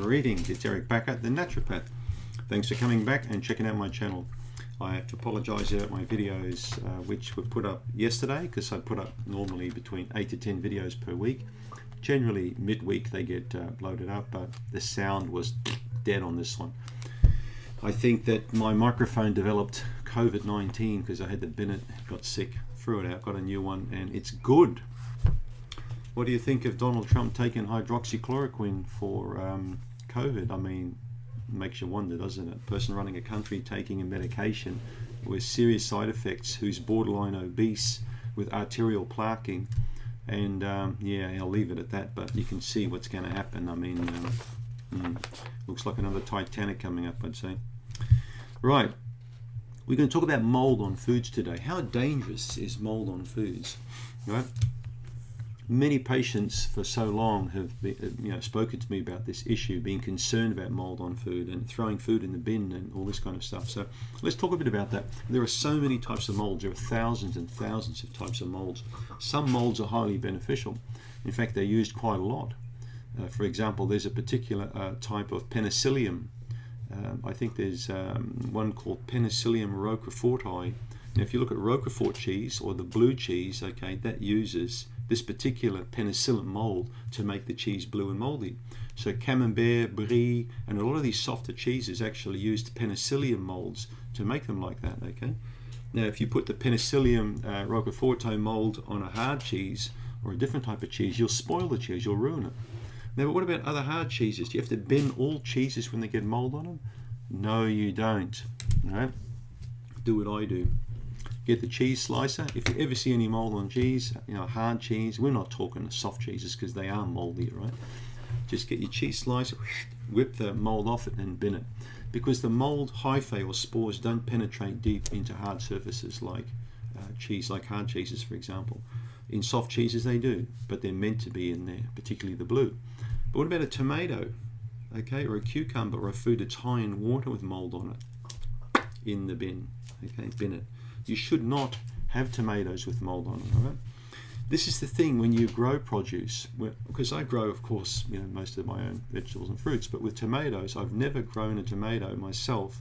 Greetings, it's Eric Backer, the naturopath. Thanks for coming back and checking out my channel. I have to apologise about my videos which were put up yesterday, because I put up normally between 8 to 10 videos per week. Generally midweek they get loaded up, but the sound was dead on this one. I think that my microphone developed COVID-19 because I had the bin it, got sick, threw it out, got a new one, and it's good. What do you think of Donald Trump taking hydroxychloroquine for COVID? I mean, it makes you wonder, doesn't it? A person running a country taking a medication with serious side effects, who's borderline obese with arterial plaquing, and yeah, I'll leave it at that, but you can see what's going to happen. I mean, looks like another Titanic coming up, I'd say. Right, we're going to talk about mold on foods today. How dangerous is mold on foods? Right? Many patients for so long have been, spoken to me about this issue, being concerned about mold on food and throwing food in the bin and all this kind of stuff. So let's talk a bit about that. There are so many types of molds. There are thousands and thousands of types of molds. Some molds are highly beneficial. In fact, they're used quite a lot. For example, there's a particular type of penicillium. I think there's one called Penicillium roqueforti. Now, if you look at Roquefort cheese or the blue cheese, okay, that uses this particular penicillin mold to make the cheese blue and moldy. So Camembert, Brie, and a lot of these softer cheeses actually used penicillium molds to make them like that, okay? Now, if you put the Penicillium roqueforti mold on a hard cheese or a different type of cheese, you'll spoil the cheese, you'll ruin it. Now, but what about other hard cheeses? Do you have to bin all cheeses when they get mold on them? No, you don't. All right? Do what I do. Get the cheese slicer. If you ever see any mold on cheese, hard cheese, we're not talking soft cheeses because they are moldy, right? Just get your cheese slicer, whip the mold off it and bin it. Because the mold hyphae or spores don't penetrate deep into hard surfaces like cheese, like hard cheeses, for example. In soft cheeses they do, but they're meant to be in there, particularly the blue. But what about a tomato, okay, or a cucumber, or a food that's high in water with mold on it? In the bin, okay, bin it. You should not have tomatoes with mold on them, all right? This is the thing when you grow produce, because I grow, of course, most of my own vegetables and fruits, but with tomatoes, I've never grown a tomato myself,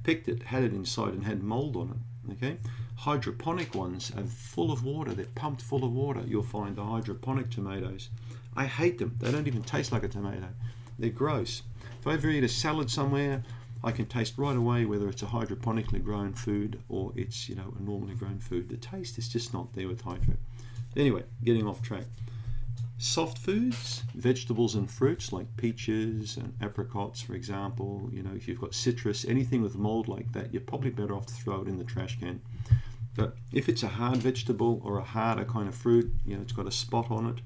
picked it, had it inside and had mold on it, okay? Hydroponic ones are full of water, they're pumped full of water. You'll find the hydroponic tomatoes. I hate them, they don't even taste like a tomato. They're gross. If I ever eat a salad somewhere, I can taste right away whether it's a hydroponically grown food or it's a normally grown food. The taste is just not there with hydro. Anyway, getting off track. Soft foods, vegetables and fruits like peaches and apricots, for example. If you've got citrus, anything with mold like that, you're probably better off to throw it in the trash can. But if it's a hard vegetable or a harder kind of fruit, it's got a spot on it.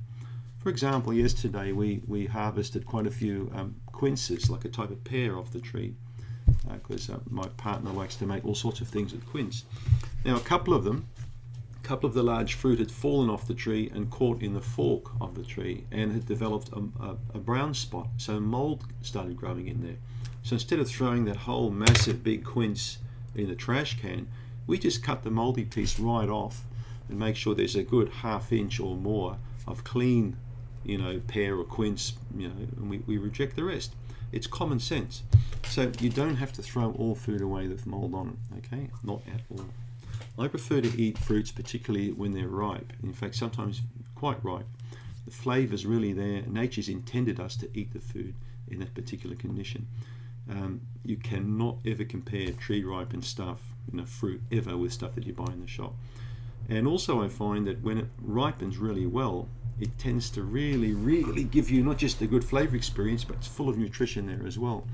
For example, yesterday we harvested quite a few quinces, like a type of pear, off the tree. Because my partner likes to make all sorts of things with quince. Now, a couple of the large fruit had fallen off the tree and caught in the fork of the tree and had developed a brown spot, so mold started growing in there. So instead of throwing that whole massive big quince in the trash can, we just cut the moldy piece right off and make sure there's a good ½ inch or more of clean pear or quince, and we reject the rest. It's common sense. So you don't have to throw all food away with mold on it, okay? Not at all. I prefer to eat fruits, particularly when they're ripe. In fact, sometimes quite ripe. The flavor's really there. Nature's intended us to eat the food in that particular condition. You cannot ever compare tree ripened stuff, fruit, ever with stuff that you buy in the shop. And also I find that when it ripens really well, it tends to really, really give you not just a good flavor experience, but it's full of nutrition there as well.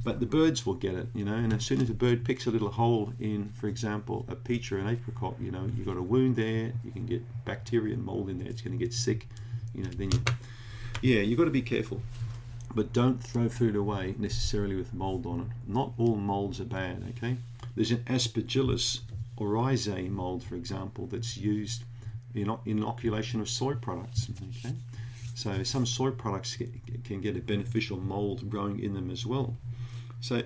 But the birds will get it, and as soon as a bird picks a little hole in, for example, a peach or an apricot, you've got a wound there, you can get bacteria and mold in there, it's going to get sick, then you've got to be careful. But don't throw food away necessarily with mold on it. Not all molds are bad, okay? There's an Aspergillus oryzae mold, for example, that's used in inoculation of soy products, okay? So some soy products can get a beneficial mold growing in them as well. So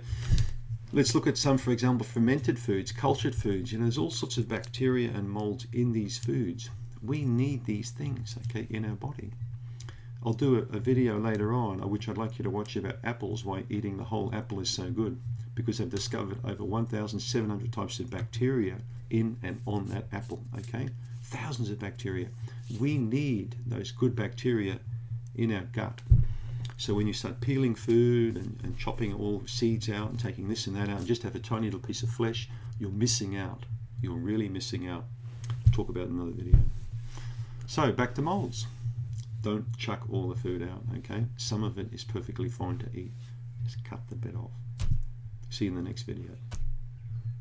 let's look at some, for example, fermented foods, cultured foods. There's all sorts of bacteria and molds in these foods. We need these things, okay, in our body. I'll do a video later on, which I'd like you to watch, about apples, why eating the whole apple is so good, because they've discovered over 1,700 types of bacteria in and on that apple, okay? Thousands of bacteria. We need those good bacteria in our gut. So when you start peeling food and chopping all seeds out and taking this and that out and just have a tiny little piece of flesh, you're missing out. You're really missing out. I'll talk about it in another video. So back to molds. Don't chuck all the food out, okay? Some of it is perfectly fine to eat. Just cut the bit off. See you in the next video.